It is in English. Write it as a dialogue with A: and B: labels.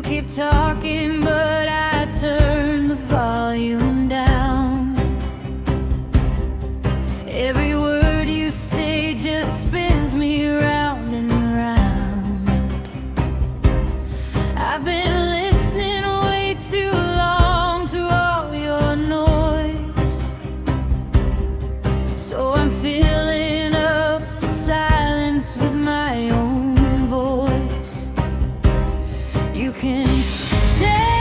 A: keep talking, but I turn the volume down. Every word you say just spins me round and round. I've been listening way too long to all your noise, so I'm filling up the silence with my own voice. You can say